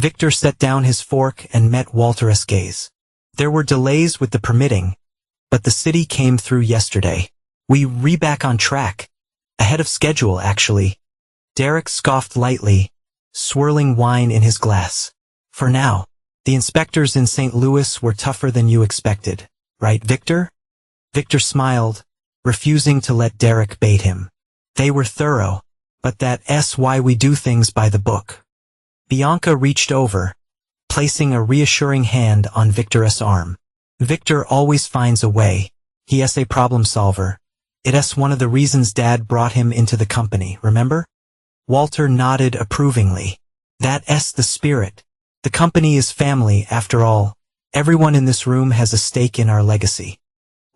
Victor set down his fork and met Walter's gaze. There were delays with the permitting, but the city came through yesterday. We're back on track. Ahead of schedule, actually. Derek scoffed lightly, swirling wine in his glass. For now. The inspectors in St. Louis were tougher than you expected, right, Victor? Victor smiled, refusing to let Derek bait him. They were thorough, but that's why we do things by the book. Bianca reached over, placing a reassuring hand on Victor's arm. Victor always finds a way. He's a problem solver. It's one of the reasons Dad brought him into the company, remember? Walter nodded approvingly. That's the spirit. The company is family, after all. Everyone in this room has a stake in our legacy.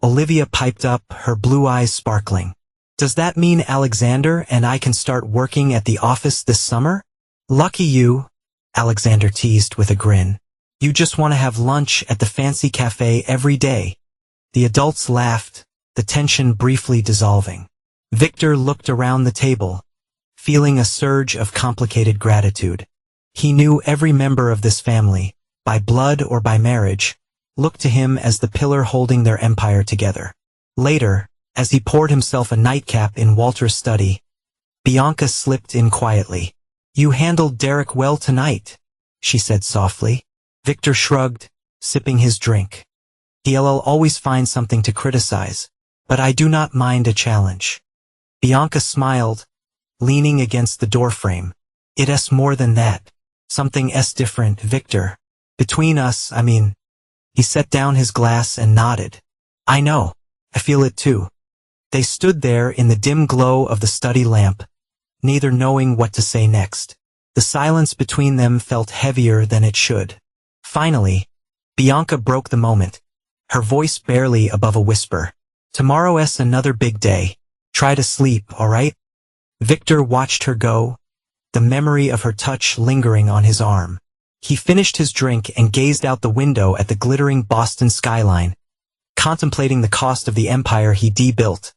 Olivia piped up, her blue eyes sparkling. Does that mean Alexander and I can start working at the office this summer? Lucky you, Alexander teased with a grin. You just want to have lunch at the fancy cafe every day. The adults laughed, the tension briefly dissolving. Victor looked around the table, feeling a surge of complicated gratitude. He knew every member of this family, by blood or by marriage, looked to him as the pillar holding their empire together. Later, as he poured himself a nightcap in Walter's study, Bianca slipped in quietly. You handled Derek well tonight, she said softly. Victor shrugged, sipping his drink. He'll always find something to criticize, but I do not mind a challenge. Bianca smiled, leaning against the doorframe. It's more than that. Something different, Victor. Between us, I mean. He set down his glass and nodded. I know. I feel it too. They stood there in the dim glow of the study lamp, neither knowing what to say next. The silence between them felt heavier than it should. Finally, Bianca broke the moment, her voice barely above a whisper. Tomorrow's another big day. Try to sleep, all right? Victor watched her go, the memory of her touch lingering on his arm. He finished his drink and gazed out the window at the glittering Boston skyline, contemplating the cost of the empire he built,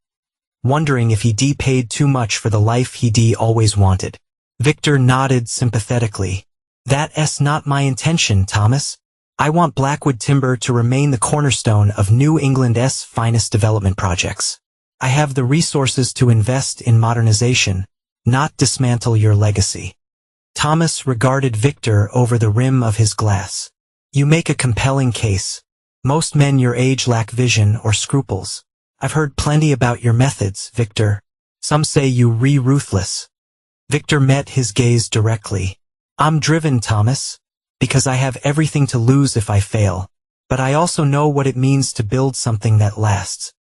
wondering if he paid too much for the life he always wanted. Victor nodded sympathetically. That's not my intention, Thomas. I want Blackwood Timber to remain the cornerstone of New England's finest development projects. I have the resources to invest in modernization, not dismantle your legacy. Thomas regarded Victor over the rim of his glass. You make a compelling case. Most men your age lack vision or scruples. I've heard plenty about your methods, Victor. Some say you're ruthless. Victor met his gaze directly. I'm driven, Thomas, because I have everything to lose if I fail. But I also know what it means to build something that lasts.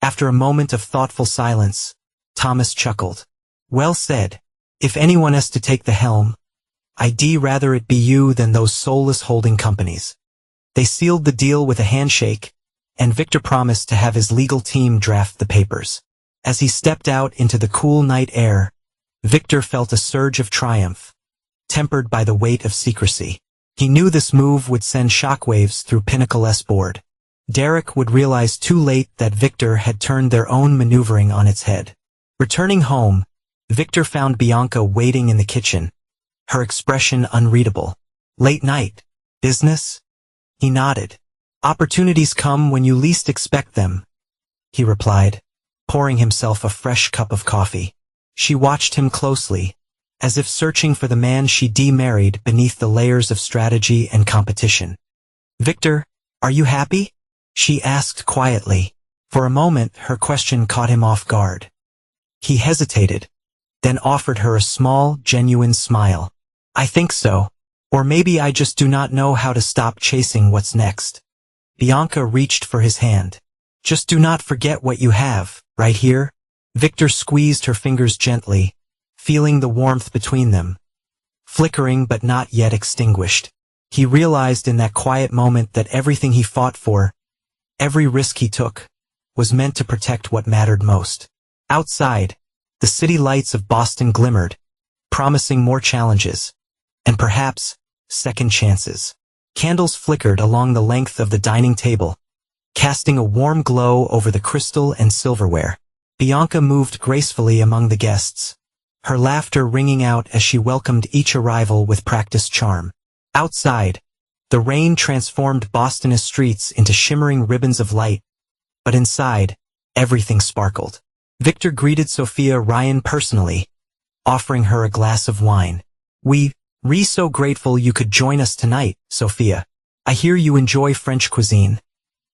After a moment of thoughtful silence, Thomas chuckled. Well said. If anyone has to take the helm, I'd rather it be you than those soulless holding companies. They sealed the deal with a handshake, and Victor promised to have his legal team draft the papers. As he stepped out into the cool night air, Victor felt a surge of triumph, tempered by the weight of secrecy. He knew this move would send shockwaves through Pinnacle's board. Derek would realize too late that Victor had turned their own maneuvering on its head. Returning home, Victor found Bianca waiting in the kitchen, her expression unreadable. Late night. Business? He nodded. Opportunities come when you least expect them, he replied, pouring himself a fresh cup of coffee. She watched him closely, as if searching for the man she married beneath the layers of strategy and competition. Victor, are you happy? She asked quietly. For a moment, her question caught him off guard. He hesitated, then offered her a small, genuine smile. I think so. Or maybe I just do not know how to stop chasing what's next. Bianca reached for his hand. Just do not forget what you have, right here. Victor squeezed her fingers gently, feeling the warmth between them, flickering but not yet extinguished. He realized in that quiet moment that everything he fought for, every risk he took, was meant to protect what mattered most. Outside, the city lights of Boston glimmered, promising more challenges, and perhaps second chances. Candles flickered along the length of the dining table, casting a warm glow over the crystal and silverware. Bianca moved gracefully among the guests, her laughter ringing out as she welcomed each arrival with practiced charm. Outside, the rain transformed Boston's streets into shimmering ribbons of light, but inside, everything sparkled. Victor greeted Sophia Ryan personally, offering her a glass of wine. "We're so grateful you could join us tonight, Sophia. I hear you enjoy French cuisine."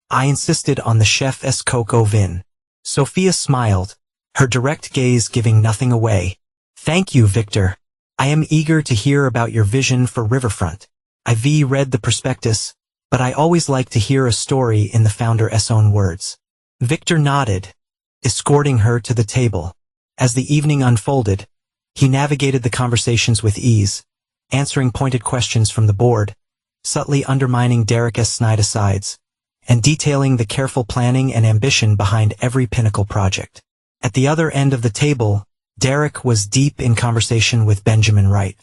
I insisted on the chef's coq au vin. Sophia smiled, her direct gaze giving nothing away. "Thank you, Victor. I am eager to hear about your vision for Riverfront. I've read the prospectus, but I always like to hear a story in the founder's own words." Victor nodded, escorting her to the table. As the evening unfolded, he navigated the conversations with ease, answering pointed questions from the board, subtly undermining Derek's snide asides, and detailing the careful planning and ambition behind every pinnacle project. At the other end of the table, Derek was deep in conversation with Benjamin Wright.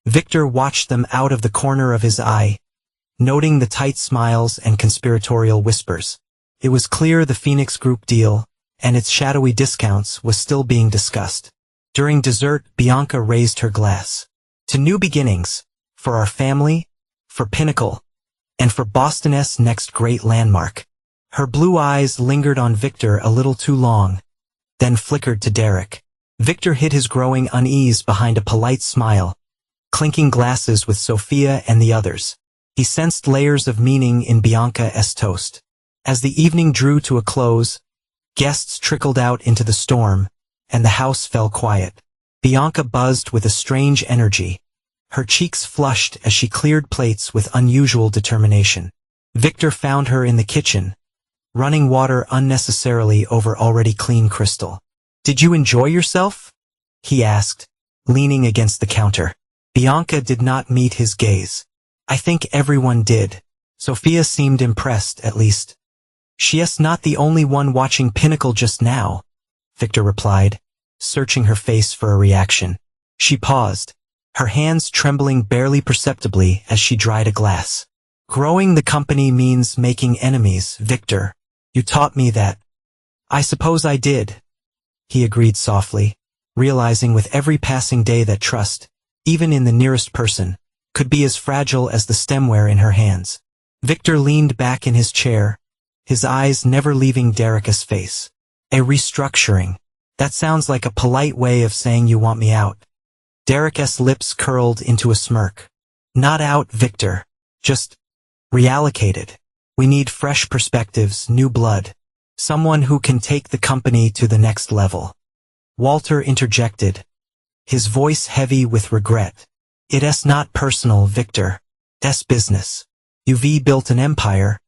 Victor watched them out of the corner of his eye, noting the tight smiles and conspiratorial whispers. It was clear the Phoenix Group deal, and its shadowy discounts, was still being discussed. During dessert, Bianca raised her glass. "To new beginnings, for our family, for Pinnacle, and for Boston's next great landmark." Her blue eyes lingered on Victor a little too long, then flickered to Derek. Victor hid his growing unease behind a polite smile, clinking glasses with Sophia and the others. He sensed layers of meaning in Bianca's toast. As the evening drew to a close, guests trickled out into the storm, and the house fell quiet. Bianca buzzed with a strange energy, her cheeks flushed as she cleared plates with unusual determination. Victor found her in the kitchen, running water unnecessarily over already clean crystal. "Did you enjoy yourself?" he asked, leaning against the counter. Bianca did not meet his gaze. "I think everyone did." Sophia seemed impressed, at least. "She's not the only one watching Pinnacle just now," Victor replied, searching her face for a reaction. She paused, her hands trembling barely perceptibly as she dried a glass. "Growing the company means making enemies, Victor. You taught me that." "I suppose I did," he agreed softly, realizing with every passing day that trust, even in the nearest person, could be as fragile as the stemware in her hands. Victor leaned back in his chair, his eyes never leaving Derek's face. "A restructuring. That sounds like a polite way of saying you want me out." Derek's lips curled into a smirk. "Not out, Victor. Just reallocated. We need fresh perspectives, new blood. Someone who can take the company to the next level." Walter interjected, his voice heavy with regret. "It's not personal, Victor. It's business. You've built an empire,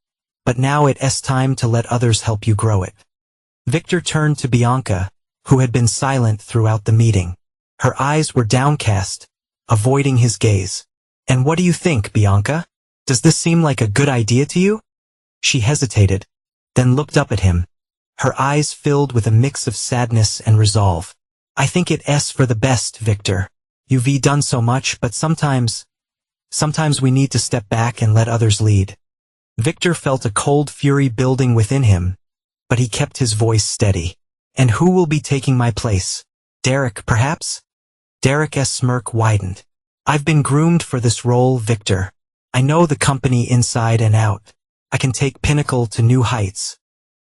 but now it's time to let others help you grow it." Victor turned to Bianca, who had been silent throughout the meeting. Her eyes were downcast, avoiding his gaze. "And what do you think, Bianca? Does this seem like a good idea to you?" She hesitated, then looked up at him, her eyes filled with a mix of sadness and resolve. "I think it's for the best, Victor. You've done so much, but sometimes we need to step back and let others lead." Victor felt a cold fury building within him, but he kept his voice steady. "And who will be taking my place? Derek, perhaps?" Derek's smirk widened. "I've been groomed for this role, Victor. I know the company inside and out. I can take Pinnacle to new heights."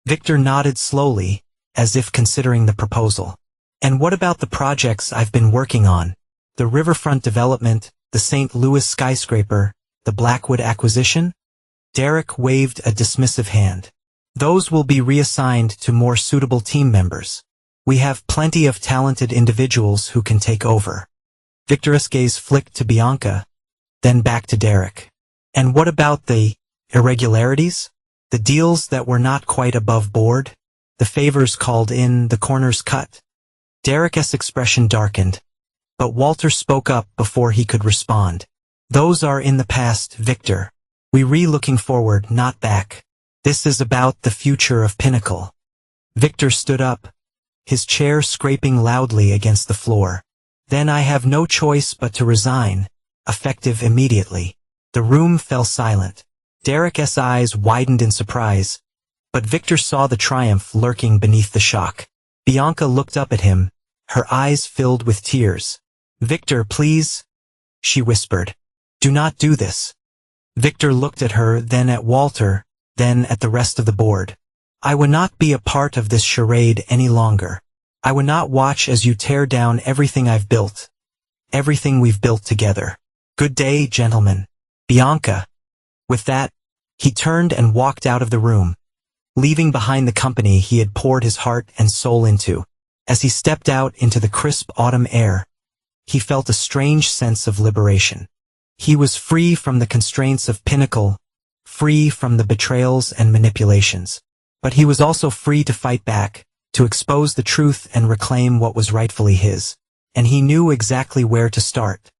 Victor nodded slowly, as if considering the proposal. "And what about the projects I've been working on? The riverfront development, the St. Louis skyscraper, the Blackwood acquisition?" Derek waved a dismissive hand. "Those will be reassigned to more suitable team members. We have plenty of talented individuals who can take over." Victor's gaze flicked to Bianca, then back to Derek. "And what about the irregularities? The deals that were not quite above board? The favors called in, the corners cut?" Derek's expression darkened, but Walter spoke up before he could respond. "Those are in the past, Victor. We're looking forward, not back. This is about the future of Pinnacle." Victor stood up, his chair scraping loudly against the floor. "Then I have no choice but to resign, effective immediately." The room fell silent. Derek's eyes widened in surprise, but Victor saw the triumph lurking beneath the shock. Bianca looked up at him, her eyes filled with tears. "Victor, please," she whispered. Do not do this. Victor looked at her, then at Walter, then at the rest of the board. I would not be a part of this charade any longer. I would not watch as you tear down everything I've built. Everything we've built together. Good day, gentlemen. Bianca. With that, he turned and walked out of the room, leaving behind the company he had poured his heart and soul into. As he stepped out into the crisp autumn air, he felt a strange sense of liberation. He was free from the constraints of Pinnacle, free from the betrayals and manipulations. But he was also free to fight back, to expose the truth and reclaim what was rightfully his. And he knew exactly where to start.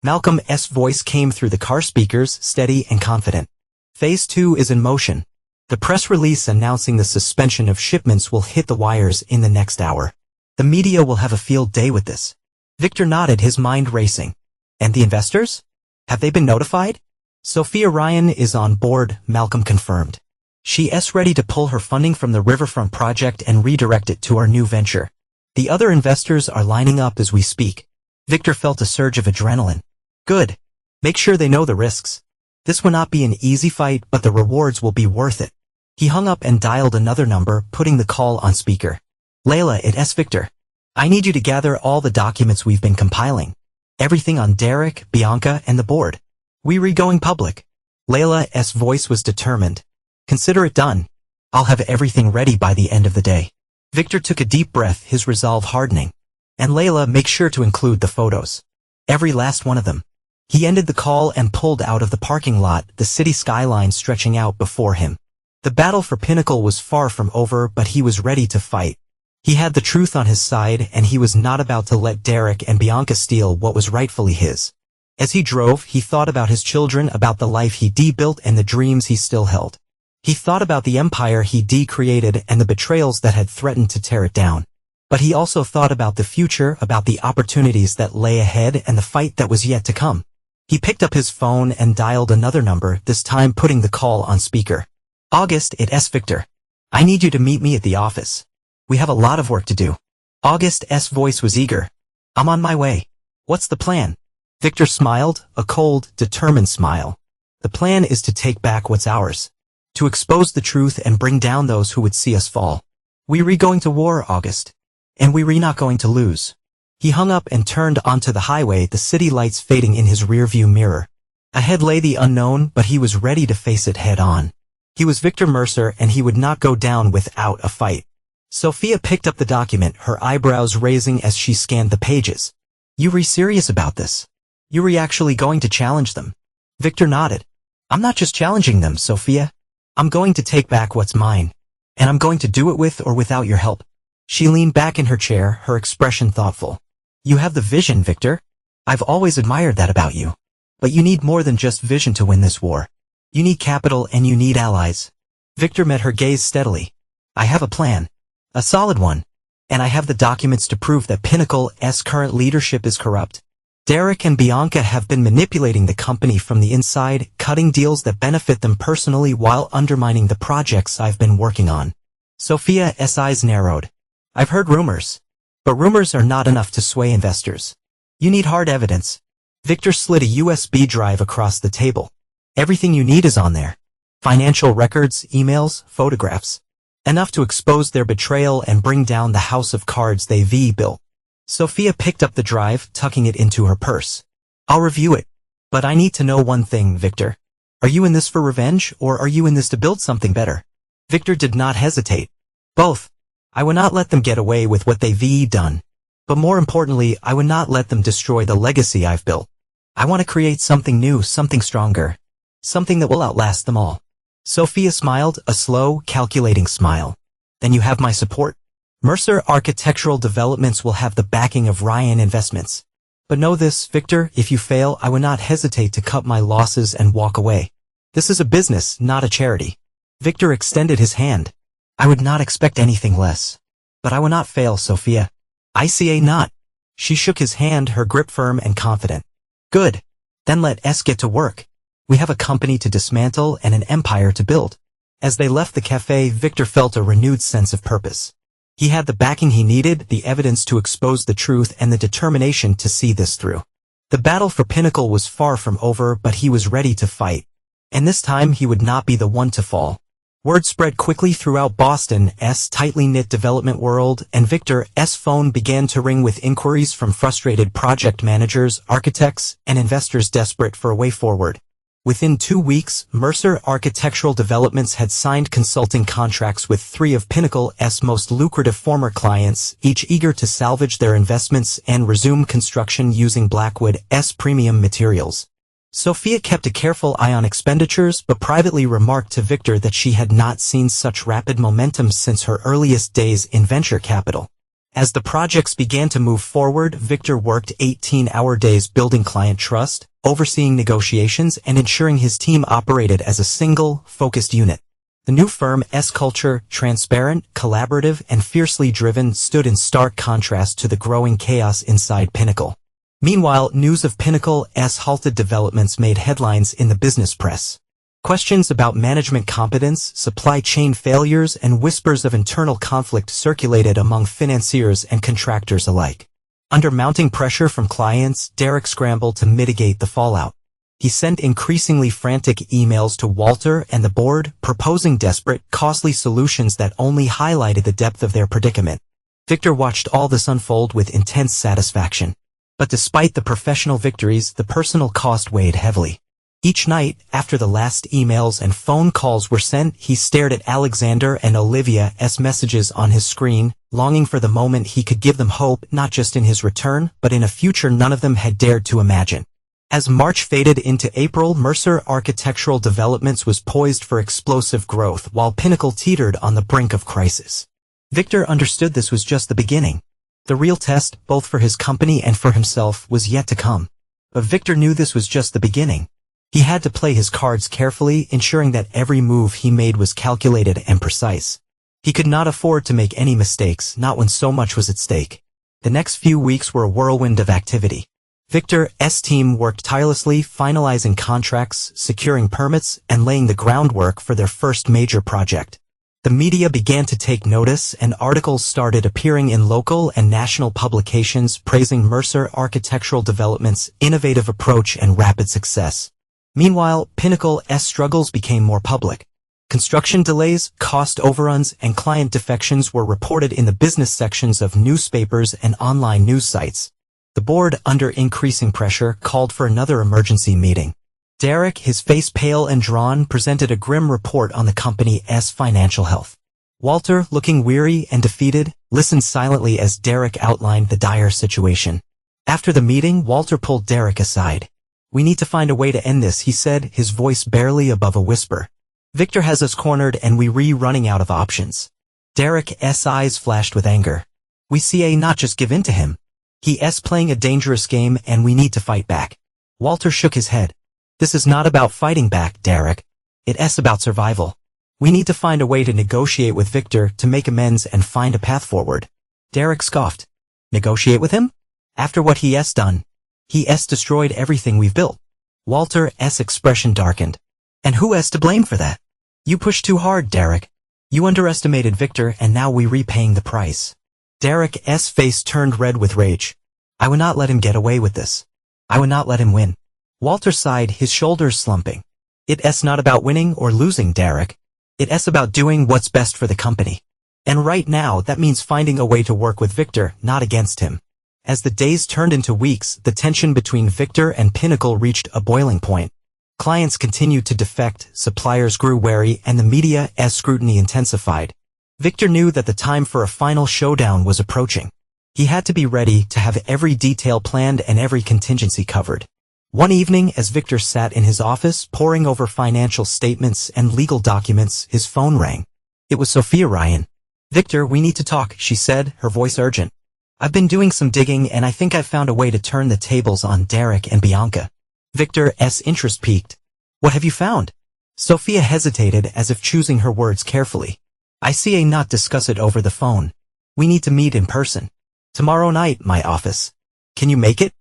Malcolm's voice came through the car speakers, steady and confident. Phase 2 is in motion. The press release announcing the suspension of shipments will hit the wires in the next hour. The media will have a field day with this. Victor nodded, his mind racing. And the investors? Have they been notified? Sophia Ryan is on board, Malcolm confirmed. She's ready to pull her funding from the Riverfront project and redirect it to our new venture. The other investors are lining up as we speak. Victor felt a surge of adrenaline. Good. Make sure they know the risks. This will not be an easy fight, but the rewards will be worth it. He hung up and dialed another number, putting the call on speaker. Layla, it's Victor. I need you to gather all the documents we've been compiling. Everything on Derek, Bianca, and the board. We're going public. Layla's voice was determined. Consider it done. I'll have everything ready by the end of the day. Victor took a deep breath, his resolve hardening. And Layla, make sure to include the photos. Every last one of them. He ended the call and pulled out of the parking lot, the city skyline stretching out before him. The battle for Pinnacle was far from over, but he was ready to fight. He had the truth on his side, and he was not about to let Derek and Bianca steal what was rightfully his. As he drove, he thought about his children, about the life he built and the dreams he still held. He thought about the empire he created and the betrayals that had threatened to tear it down. But he also thought about the future, about the opportunities that lay ahead and the fight that was yet to come. He picked up his phone and dialed another number, this time putting the call on speaker. August, it's Victor. I need you to meet me at the office. We have a lot of work to do. August's voice was eager. I'm on my way. What's the plan? Victor smiled, a cold, determined smile. The plan is to take back what's ours. To expose the truth and bring down those who would see us fall. We're going to war, August. And we're not going to lose. He hung up and turned onto the highway, the city lights fading in his rearview mirror. Ahead lay the unknown, but he was ready to face it head on. He was Victor Mercer, and he would not go down without a fight. Sophia picked up the document, her eyebrows raising as she scanned the pages. You serious about this? You actually going to challenge them? Victor nodded. I'm not just challenging them, Sophia. I'm going to take back what's mine. And I'm going to do it with or without your help. She leaned back in her chair, her expression thoughtful. You have the vision, Victor. I've always admired that about you. But you need more than just vision to win this war. You need capital and you need allies. Victor met her gaze steadily. I have a plan. A solid one. And I have the documents to prove that Pinnacle's current leadership is corrupt. Derek and Bianca have been manipulating the company from the inside, cutting deals that benefit them personally while undermining the projects I've been working on. Sophia's eyes narrowed. I've heard rumors. But rumors are not enough to sway investors. You need hard evidence. Victor slid a USB drive across the table. Everything you need is on there. Financial records, emails, photographs. Enough to expose their betrayal and bring down the house of cards they've built. Sophia picked up the drive, tucking it into her purse. I'll review it. But I need to know one thing, Victor. Are you in this for revenge, or are you in this to build something better? Victor did not hesitate. Both. I would not let them get away with what they've done. But more importantly, I would not let them destroy the legacy I've built. I want to create something new, something stronger. Something that will outlast them all. Sophia smiled, a slow, calculating smile. Then you have my support. Mercer Architectural Developments will have the backing of Ryan Investments. But know this, Victor, if you fail, I would not hesitate to cut my losses and walk away. This is a business, not a charity. Victor extended his hand. I would not expect anything less. But I will not fail, Sophia. ICA not. She shook his hand, her grip firm and confident. Good. Then let us get to work. We have a company to dismantle and an empire to build. As they left the cafe, Victor felt a renewed sense of purpose. He had the backing he needed, the evidence to expose the truth, and the determination to see this through. The battle for Pinnacle was far from over, but he was ready to fight. And this time he would not be the one to fall. Word spread quickly throughout Boston's tightly knit development world, and Victor's phone began to ring with inquiries from frustrated project managers, architects, and investors desperate for a way forward. Within 2 weeks, Mercer Architectural Developments had signed consulting contracts with 3 of Pinnacle's most lucrative former clients, each eager to salvage their investments and resume construction using Blackwood's premium materials. Sophia kept a careful eye on expenditures but privately remarked to Victor that she had not seen such rapid momentum since her earliest days in venture capital. As the projects began to move forward, Victor worked 18-hour days building client trust, overseeing negotiations, and ensuring his team operated as a single, focused unit. The new firm's culture, transparent, collaborative, and fiercely driven, stood in stark contrast to the growing chaos inside Pinnacle. Meanwhile, news of Pinnacle's halted developments made headlines in the business press. Questions about management competence, supply chain failures, and whispers of internal conflict circulated among financiers and contractors alike. Under mounting pressure from clients, Derek scrambled to mitigate the fallout. He sent increasingly frantic emails to Walter and the board, proposing desperate, costly solutions that only highlighted the depth of their predicament. Victor watched all this unfold with intense satisfaction. But despite the professional victories, the personal cost weighed heavily. Each night, after the last emails and phone calls were sent, he stared at Alexander and Olivia's messages on his screen, longing for the moment he could give them hope, not just in his return, but in a future none of them had dared to imagine. As March faded into April, Mercer Architectural Developments was poised for explosive growth, while Pinnacle teetered on the brink of crisis. Victor understood this was just the beginning. The real test, both for his company and for himself, was yet to come. But Victor knew this was just the beginning. He had to play his cards carefully, ensuring that every move he made was calculated and precise. He could not afford to make any mistakes, not when so much was at stake. The next few weeks were a whirlwind of activity. Victor's team worked tirelessly, finalizing contracts, securing permits, and laying the groundwork for their first major project. The media began to take notice, and articles started appearing in local and national publications praising Mercer Architectural Developments' innovative approach and rapid success. Meanwhile, Pinnacle's struggles became more public. Construction delays, cost overruns, and client defections were reported in the business sections of newspapers and online news sites. The board, under increasing pressure, called for another emergency meeting. Derek, his face pale and drawn, presented a grim report on the company's financial health. Walter, looking weary and defeated, listened silently as Derek outlined the dire situation. After the meeting, Walter pulled Derek aside. "We need to find a way to end this," he said, his voice barely above a whisper. "Victor has us cornered and we're running out of options." Derek's eyes flashed with anger. "We see not just give in to him. He's playing a dangerous game and we need to fight back." Walter shook his head. "This is not about fighting back, Derek. It's about survival. We need to find a way to negotiate with Victor to make amends and find a path forward." Derek scoffed. "Negotiate with him? After what he's done? He's destroyed everything we've built." Walter's expression darkened. "And who's to blame for that? You pushed too hard, Derek. You underestimated Victor and now we're repaying the price." Derek's face turned red with rage. "I would not let him get away with this. I would not let him win." Walter sighed, his shoulders slumping. "It's not about winning or losing, Derek. It's about doing what's best for the company. And right now, that means finding a way to work with Victor, not against him." As the days turned into weeks, the tension between Victor and Pinnacle reached a boiling point. Clients continued to defect, suppliers grew wary, and the media's scrutiny intensified. Victor knew that the time for a final showdown was approaching. He had to be ready to have every detail planned and every contingency covered. One evening, as Victor sat in his office, poring over financial statements and legal documents, his phone rang. It was Sophia Ryan. "Victor, we need to talk," she said, her voice urgent. "I've been doing some digging and I think I've found a way to turn the tables on Derek and Bianca." Victor's interest piqued. "What have you found?" Sophia hesitated as if choosing her words carefully. "I see not discuss it over the phone. We need to meet in person. Tomorrow night, my office. Can you make it?"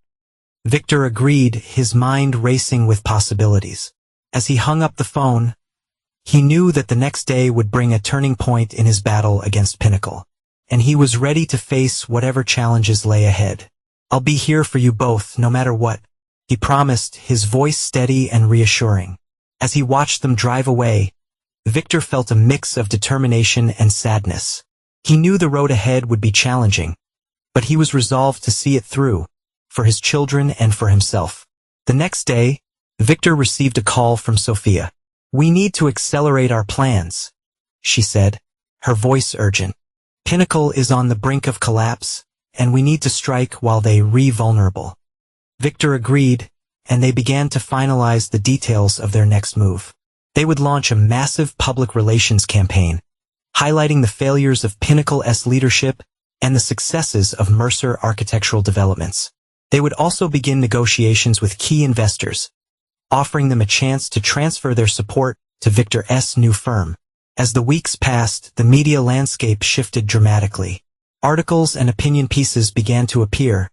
Victor agreed, his mind racing with possibilities. As he hung up the phone, he knew that the next day would bring a turning point in his battle against Pinnacle, and he was ready to face whatever challenges lay ahead. "I'll be here for you both, no matter what," he promised, his voice steady and reassuring. As he watched them drive away, Victor felt a mix of determination and sadness. He knew the road ahead would be challenging, but he was resolved to see it through, for his children and for himself. The next day, Victor received a call from Sophia. "We need to accelerate our plans," she said, her voice urgent. "Pinnacle is on the brink of collapse, and we need to strike while they vulnerable." Victor agreed, and they began to finalize the details of their next move. They would launch a massive public relations campaign, highlighting the failures of Pinnacle's leadership and the successes of Mercer Architectural Developments. They would also begin negotiations with key investors, offering them a chance to transfer their support to Victor's new firm. As the weeks passed, the media landscape shifted dramatically. Articles and opinion pieces began to appear,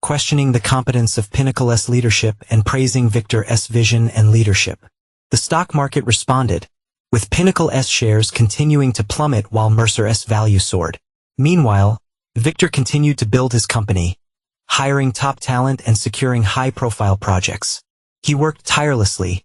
questioning the competence of Pinnacle's leadership and praising Victor's vision and leadership. The stock market responded, with Pinnacle's shares continuing to plummet while Mercer's value soared. Meanwhile, Victor continued to build his company, hiring top talent and securing high-profile projects. He worked tirelessly,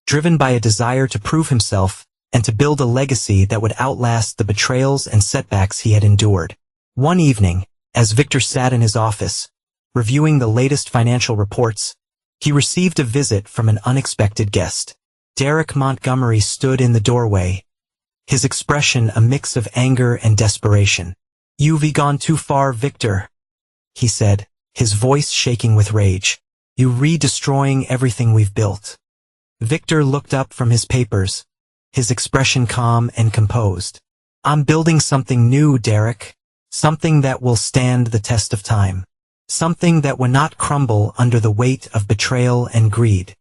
driven by a desire to prove himself and to build a legacy that would outlast the betrayals and setbacks he had endured. One evening, as Victor sat in his office, reviewing the latest financial reports, he received a visit from an unexpected guest. Derek Montgomery stood in the doorway, his expression a mix of anger and desperation. "You've gone too far, Victor," he said, his voice shaking with rage. "You're destroying everything we've built." Victor looked up from his papers, his expression calm and composed. "I'm building something new, Derek. Something that will stand the test of time. Something that will not crumble under the weight of betrayal and greed."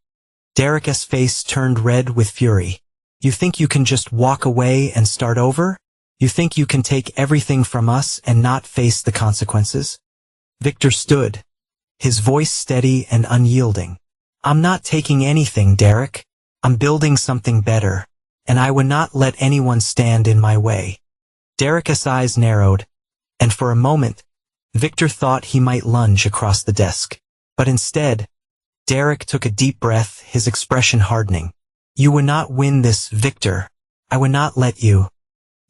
Derek's face turned red with fury. "You think you can just walk away and start over? You think you can take everything from us and not face the consequences?" Victor stood, his voice steady and unyielding. "I'm not taking anything, Derek. I'm building something better, and I would not let anyone stand in my way." Derek's eyes narrowed, and for a moment, Victor thought he might lunge across the desk. But instead, Derek took a deep breath, his expression hardening. "You would not win this, Victor. I would not let you."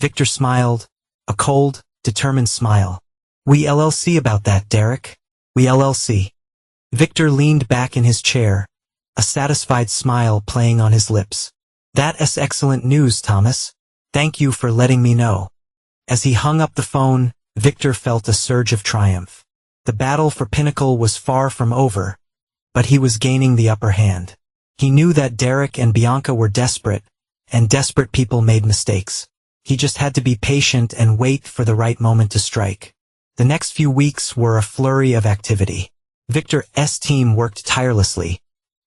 Victor smiled, a cold, determined smile. "We LLC about that, Derek. We LLC." Victor leaned back in his chair, a satisfied smile playing on his lips. "That's excellent news, Thomas. Thank you for letting me know." As he hung up the phone, Victor felt a surge of triumph. The battle for Pinnacle was far from over, but he was gaining the upper hand. He knew that Derek and Bianca were desperate, and desperate people made mistakes. He just had to be patient and wait for the right moment to strike. The next few weeks were a flurry of activity. Victor's team worked tirelessly,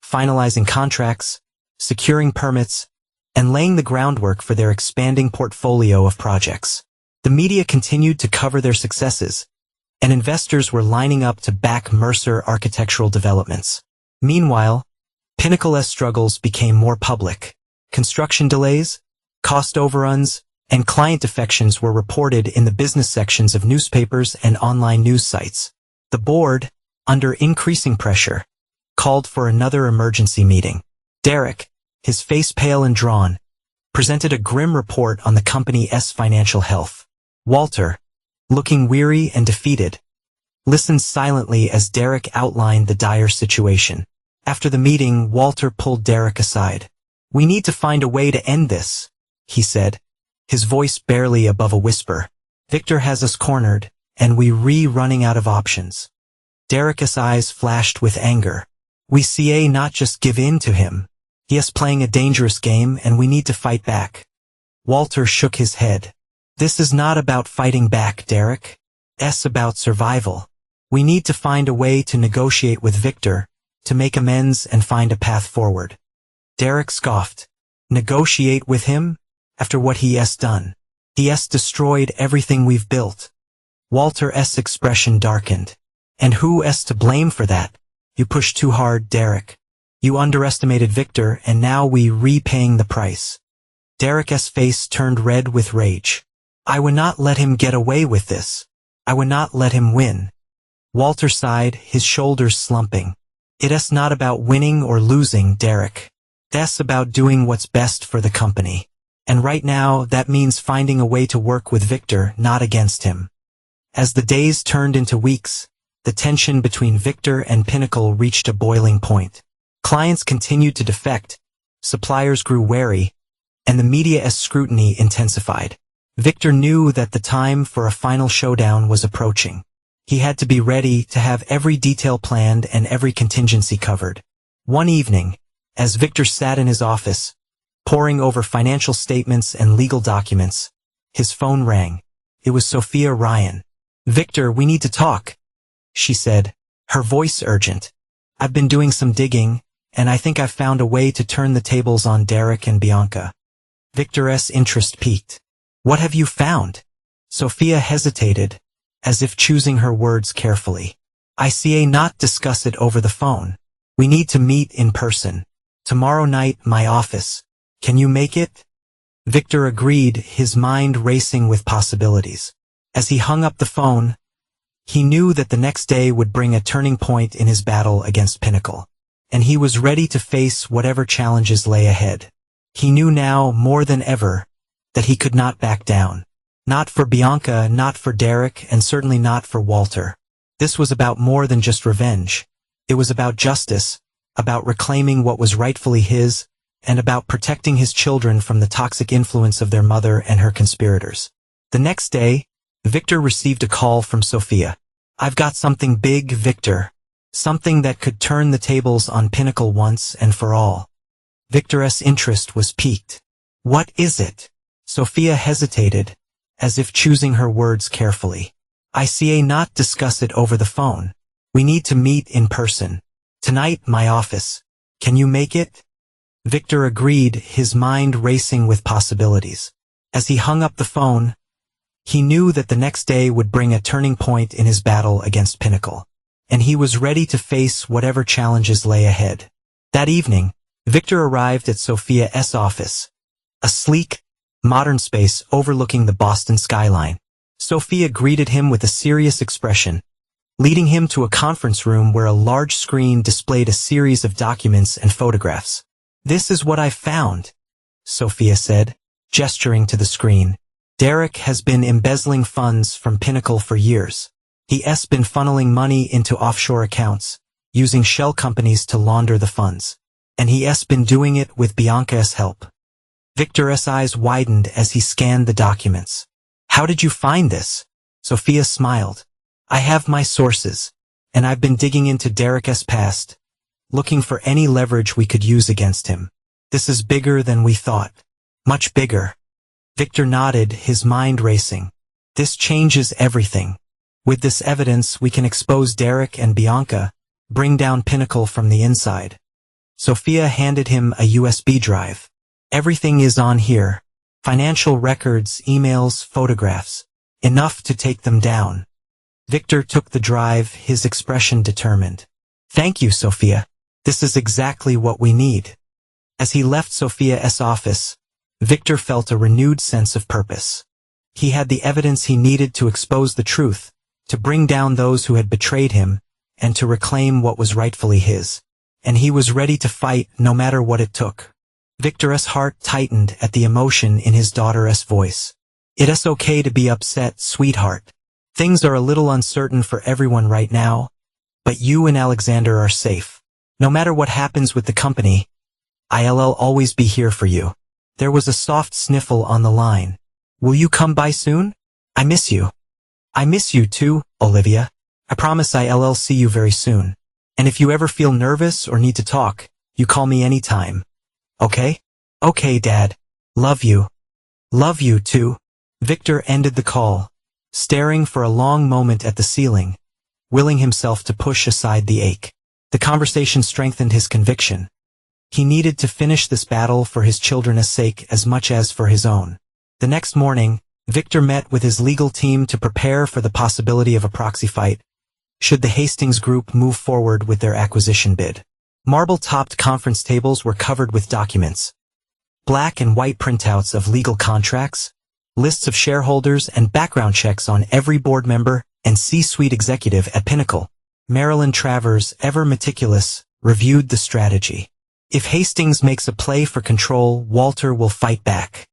finalizing contracts, securing permits, and laying the groundwork for their expanding portfolio of projects. The media continued to cover their successes, and investors were lining up to back Mercer Architectural Developments. Meanwhile, Pinnacle's struggles became more public. Construction delays, cost overruns, and client defections were reported in the business sections of newspapers and online news sites. The board, under increasing pressure, called for another emergency meeting. Derek, his face pale and drawn, presented a grim report on the company's financial health. Walter, looking weary and defeated, listened silently as Derek outlined the dire situation. After the meeting, Walter pulled Derek aside. "We need to find a way to end this," he said, his voice barely above a whisper. "Victor has us cornered, and we're running out of options." Derek's eyes flashed with anger. "We CA not just give in to him. He is playing a dangerous game, and we need to fight back." Walter shook his head. "This is not about fighting back, Derek. It's about survival. We need to find a way to negotiate with Victor, to make amends and find a path forward." Derek scoffed. "Negotiate with him? After what he has done? He has destroyed everything we've built." Walter's expression darkened. "And who is to blame for that? You pushed too hard, Derek. You underestimated Victor, and now we're repaying the price." Derek's face turned red with rage. "I would not let him get away with this. I would not let him win." Walter sighed, his shoulders slumping. It's not about winning or losing, Derek. That's about doing what's best for the company. And right now, that means finding a way to work with Victor, not against him. As the days turned into weeks, the tension between Victor and Pinnacle reached a boiling point. Clients continued to defect, suppliers grew wary, and the media's scrutiny intensified. Victor knew that the time for a final showdown was approaching. He had to be ready to have every detail planned and every contingency covered. One evening, as Victor sat in his office, poring over financial statements and legal documents, his phone rang. It was Sophia Ryan. "Victor, we need to talk," she said, her voice urgent. "I've been doing some digging, and I think I've found a way to turn the tables on Derek and Bianca." Victor's interest piqued. "What have you found?" Sophia hesitated, as if choosing her words carefully. "I see not discuss it over the phone. We need to meet in person. Tomorrow night, my office. Can you make it?" Victor agreed, his mind racing with possibilities. As he hung up the phone, he knew that the next day would bring a turning point in his battle against Pinnacle, and he was ready to face whatever challenges lay ahead. He knew now, more than ever, that he could not back down. Not for Bianca, not for Derek, and certainly not for Walter. This was about more than just revenge. It was about justice, about reclaiming what was rightfully his, and about protecting his children from the toxic influence of their mother and her conspirators. The next day, Victor received a call from Sophia. "I've got something big, Victor. Something that could turn the tables on Pinnacle once and for all." Victor's interest was piqued. "What is it?" Sophia hesitated, as if choosing her words carefully. "I see not discuss it over the phone. We need to meet in person. Tonight, my office. Can you make it?" Victor agreed, his mind racing with possibilities. As he hung up the phone, he knew that the next day would bring a turning point in his battle against Pinnacle, and he was ready to face whatever challenges lay ahead. That evening, Victor arrived at Sophia's office, a sleek, modern space overlooking the Boston skyline. Sophia greeted him with a serious expression, leading him to a conference room where a large screen displayed a series of documents and photographs. "This is what I found," Sophia said, gesturing to the screen. "Derek has been embezzling funds from Pinnacle for years. He's been funneling money into offshore accounts, using shell companies to launder the funds. And he's been doing it with Bianca's help." Victor's eyes widened as he scanned the documents. "How did you find this?" Sophia smiled. "I have my sources, and I've been digging into Derek's past, looking for any leverage we could use against him. This is bigger than we thought. Much bigger." Victor nodded, his mind racing. "This changes everything. With this evidence, we can expose Derek and Bianca, bring down Pinnacle from the inside." Sophia handed him a USB drive. "Everything is on here. Financial records, emails, photographs. Enough to take them down." Victor took the drive, his expression determined. "Thank you, Sophia. This is exactly what we need." As he left Sophia's office, Victor felt a renewed sense of purpose. He had the evidence he needed to expose the truth, to bring down those who had betrayed him, and to reclaim what was rightfully his. And he was ready to fight no matter what it took. Victor's heart tightened at the emotion in his daughter's voice. "It's okay to be upset, sweetheart. Things are a little uncertain for everyone right now, but you and Alexander are safe. No matter what happens with the company, I'll always be here for you." There was a soft sniffle on the line. "Will you come by soon? I miss you." "I miss you too, Olivia. I promise I'll see you very soon. And if you ever feel nervous or need to talk, you call me anytime. Okay?" "Okay, Dad. Love you." "Love you too." Victor ended the call, staring for a long moment at the ceiling, willing himself to push aside the ache. The conversation strengthened his conviction. He needed to finish this battle for his children's sake as much as for his own. The next morning, Victor met with his legal team to prepare for the possibility of a proxy fight, should the Hastings Group move forward with their acquisition bid. Marble-topped conference tables were covered with documents. Black and white printouts of legal contracts, lists of shareholders, and background checks on every board member and C-suite executive at Pinnacle. Marilyn Travers, ever meticulous, reviewed the strategy. If Hastings makes a play for control, Walter will fight back.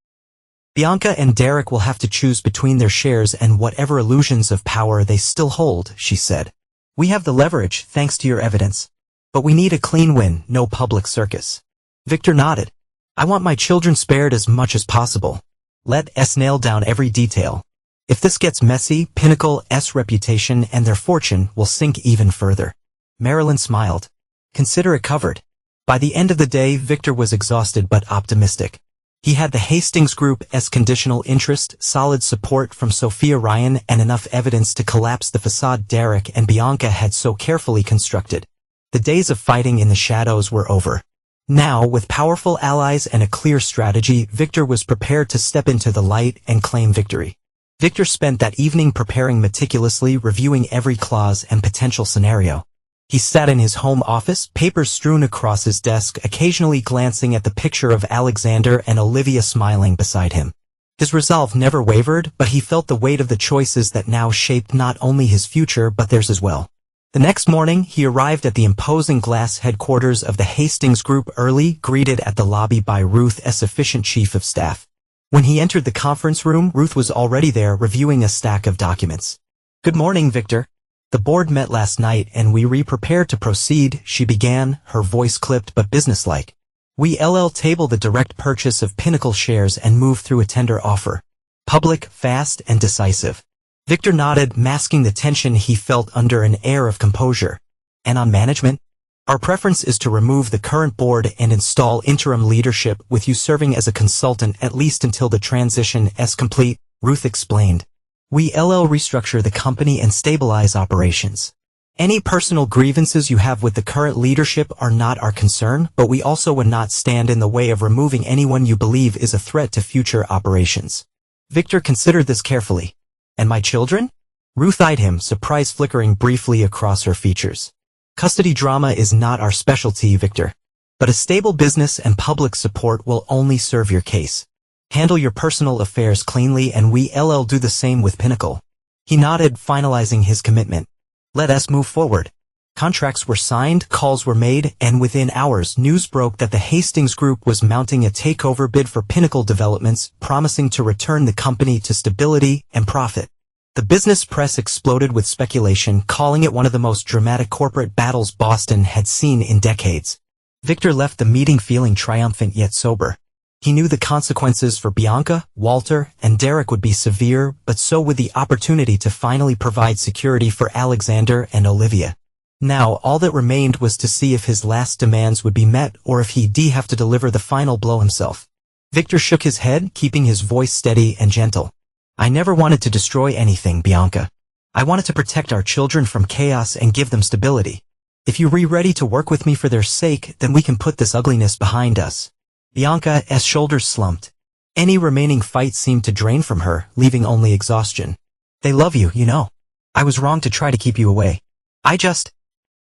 Bianca and Derek will have to choose between their shares and whatever illusions of power they still hold, she said. We have the leverage, thanks to your evidence. But we need a clean win, no public circus. Victor nodded. I want my children spared as much as possible. Let us nail down every detail. If this gets messy, Pinnacle's reputation and their fortune will sink even further. Marilyn smiled. Consider it covered. By the end of the day, Victor was exhausted but optimistic. He had the Hastings Group's conditional interest, solid support from Sophia Ryan, and enough evidence to collapse the facade Derek and Bianca had so carefully constructed. The days of fighting in the shadows were over. Now, with powerful allies and a clear strategy, Victor was prepared to step into the light and claim victory. Victor spent that evening preparing meticulously, reviewing every clause and potential scenario. He sat in his home office, papers strewn across his desk, occasionally glancing at the picture of Alexander and Olivia smiling beside him. His resolve never wavered, but he felt the weight of the choices that now shaped not only his future but theirs as well. The next morning, he arrived at the imposing glass headquarters of the Hastings Group early, greeted at the lobby by Ruth's efficient chief of staff. When he entered the conference room, Ruth was already there reviewing a stack of documents. Good morning, Victor. The board met last night and we prepared to proceed, she began, her voice clipped but businesslike. We table the direct purchase of Pinnacle shares and move through a tender offer. Public, fast, and decisive. Victor nodded, masking the tension he felt under an air of composure. And on management? Our preference is to remove the current board and install interim leadership, with you serving as a consultant at least until the transition is complete, Ruth explained. We restructure the company and stabilize operations. Any personal grievances you have with the current leadership are not our concern, but we also would not stand in the way of removing anyone you believe is a threat to future operations. Victor considered this carefully. And my children? Ruth eyed him, surprise flickering briefly across her features. Custody drama is not our specialty, Victor. But a stable business and public support will only serve your case. Handle your personal affairs cleanly and we do the same with Pinnacle. He nodded, finalizing his commitment. Let us move forward. Contracts were signed, calls were made, and within hours news broke that the Hastings Group was mounting a takeover bid for Pinnacle Developments, promising to return the company to stability and profit. The business press exploded with speculation, calling it one of the most dramatic corporate battles Boston had seen in decades. Victor left the meeting feeling triumphant yet sober. He knew the consequences for Bianca, Walter, and Derek would be severe, but so would the opportunity to finally provide security for Alexander and Olivia. Now all that remained was to see if his last demands would be met or if he'd have to deliver the final blow himself. Victor shook his head, keeping his voice steady and gentle. I never wanted to destroy anything, Bianca. I wanted to protect our children from chaos and give them stability. If you're ready to work with me for their sake, then we can put this ugliness behind us. Bianca's shoulders slumped. Any remaining fight seemed to drain from her, leaving only exhaustion. They love you, you know. I was wrong to try to keep you away.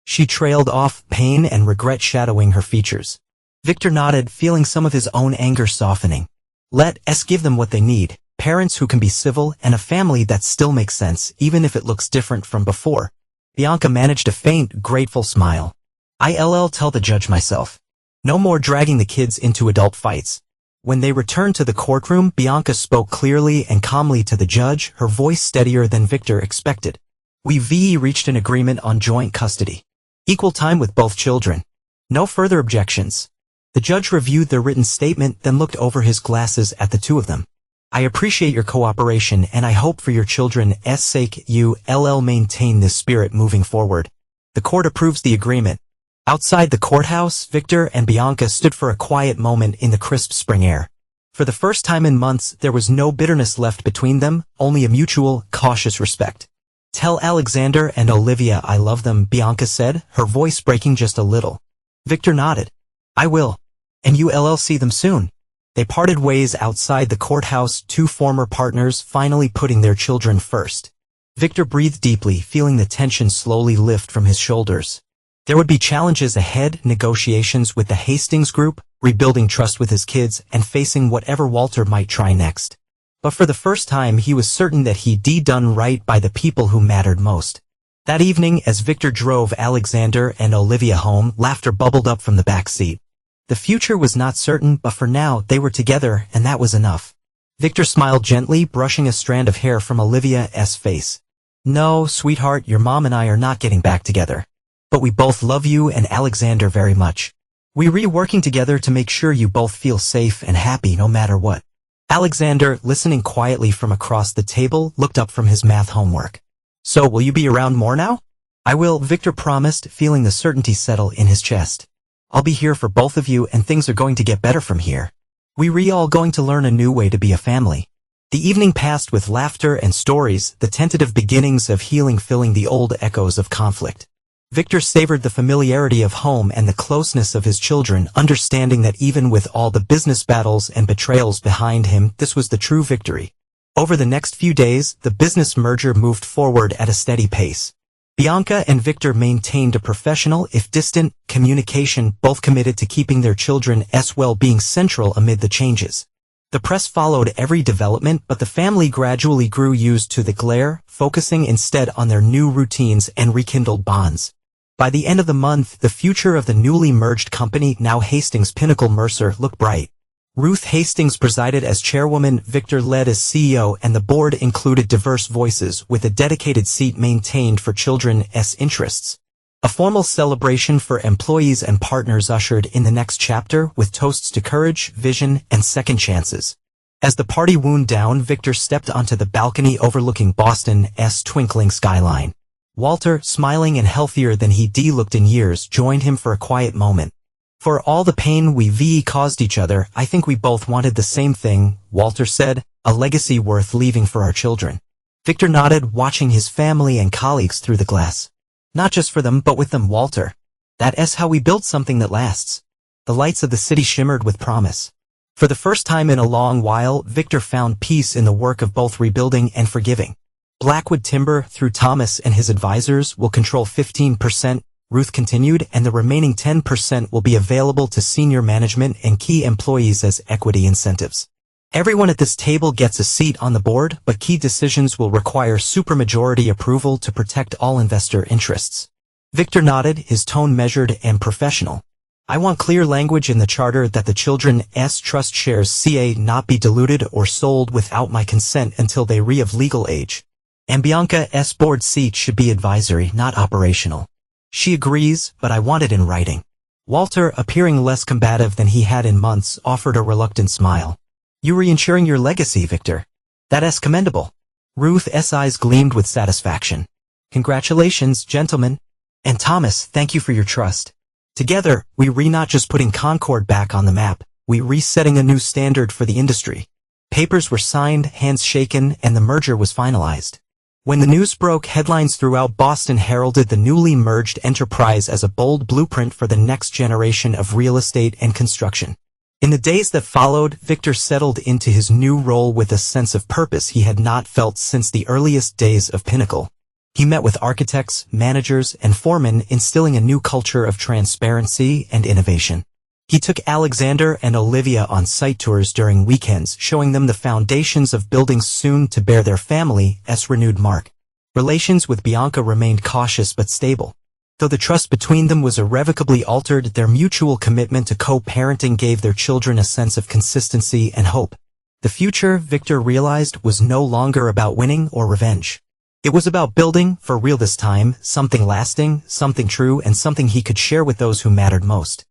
She trailed off, pain and regret shadowing her features. Victor nodded, feeling some of his own anger softening. Let us give them what they need. Parents who can be civil, and a family that still makes sense, even if it looks different from before. Bianca managed a faint, grateful smile. I'll tell the judge myself. No more dragging the kids into adult fights. When they returned to the courtroom, Bianca spoke clearly and calmly to the judge, her voice steadier than Victor expected. We reached an agreement on joint custody. Equal time with both children. No further objections. The judge reviewed the written statement, then looked over his glasses at the two of them. I appreciate your cooperation and I hope for your children's sake you'll maintain this spirit moving forward. The court approves the agreement. Outside the courthouse, Victor and Bianca stood for a quiet moment in the crisp spring air. For the first time in months, there was no bitterness left between them, only a mutual, cautious respect. Tell Alexander and Olivia I love them, Bianca said, her voice breaking just a little. Victor nodded. I will. And you'll see them soon. They parted ways outside the courthouse, two former partners finally putting their children first. Victor breathed deeply, feeling the tension slowly lift from his shoulders. There would be challenges ahead, negotiations with the Hastings Group, rebuilding trust with his kids, and facing whatever Walter might try next. But for the first time he was certain that he'd done right by the people who mattered most. That evening, as Victor drove Alexander and Olivia home, laughter bubbled up from the back seat. The future was not certain, but for now, they were together, and that was enough. Victor smiled gently, brushing a strand of hair from Olivia's face. No, sweetheart, your mom and I are not getting back together. But we both love you and Alexander very much. We're working together to make sure you both feel safe and happy no matter what. Alexander, listening quietly from across the table, looked up from his math homework. So, will you be around more now? I will, Victor promised, feeling the certainty settle in his chest. I'll be here for both of you and things are going to get better from here. We're all going to learn a new way to be a family. The evening passed with laughter and stories, the tentative beginnings of healing filling the old echoes of conflict. Victor savored the familiarity of home and the closeness of his children, understanding that even with all the business battles and betrayals behind him, this was the true victory. Over the next few days, the business merger moved forward at a steady pace. Bianca and Victor maintained a professional, if distant, communication, both committed to keeping their children's well-being central amid the changes. The press followed every development, but the family gradually grew used to the glare, focusing instead on their new routines and rekindled bonds. By the end of the month, the future of the newly merged company, now Hastings Pinnacle Mercer, looked bright. Ruth Hastings presided as chairwoman, Victor led as CEO, and the board included diverse voices, with a dedicated seat maintained for children's interests. A formal celebration for employees and partners ushered in the next chapter, with toasts to courage, vision, and second chances. As the party wound down, Victor stepped onto the balcony overlooking Boston's twinkling skyline. Walter, smiling and healthier than he'd looked in years, joined him for a quiet moment. For all the pain we caused each other, I think we both wanted the same thing, Walter said, a legacy worth leaving for our children. Victor nodded, watching his family and colleagues through the glass. Not just for them, but with them, Walter. That's how we build something that lasts. The lights of the city shimmered with promise. For the first time in a long while, Victor found peace in the work of both rebuilding and forgiving. Blackwood Timber, through Thomas and his advisors, will control 15%, Ruth continued, and the remaining 10% will be available to senior management and key employees as equity incentives. Everyone at this table gets a seat on the board, but key decisions will require supermajority approval to protect all investor interests. Victor nodded, his tone measured and professional. I want clear language in the charter that the children's trust shares not be diluted or sold without my consent until they reach legal age. And Bianca's board seat should be advisory, not operational. She agrees, but I want it in writing. Walter, appearing less combative than he had in months, offered a reluctant smile. You are ensuring your legacy, Victor. That's commendable. Ruth's eyes gleamed with satisfaction. Congratulations, gentlemen. And Thomas, thank you for your trust. Together, we're not just putting Concord back on the map, we're resetting a new standard for the industry. Papers were signed, hands shaken, and the merger was finalized. When the news broke, headlines throughout Boston heralded the newly merged enterprise as a bold blueprint for the next generation of real estate and construction. In the days that followed, Victor settled into his new role with a sense of purpose he had not felt since the earliest days of Pinnacle. He met with architects, managers, and foremen, instilling a new culture of transparency and innovation. He took Alexander and Olivia on site tours during weekends, showing them the foundations of buildings soon to bear their family's renewed mark. Relations with Bianca remained cautious but stable. Though the trust between them was irrevocably altered, their mutual commitment to co-parenting gave their children a sense of consistency and hope. The future, Victor realized, was no longer about winning or revenge. It was about building, for real this time, something lasting, something true, and something he could share with those who mattered most.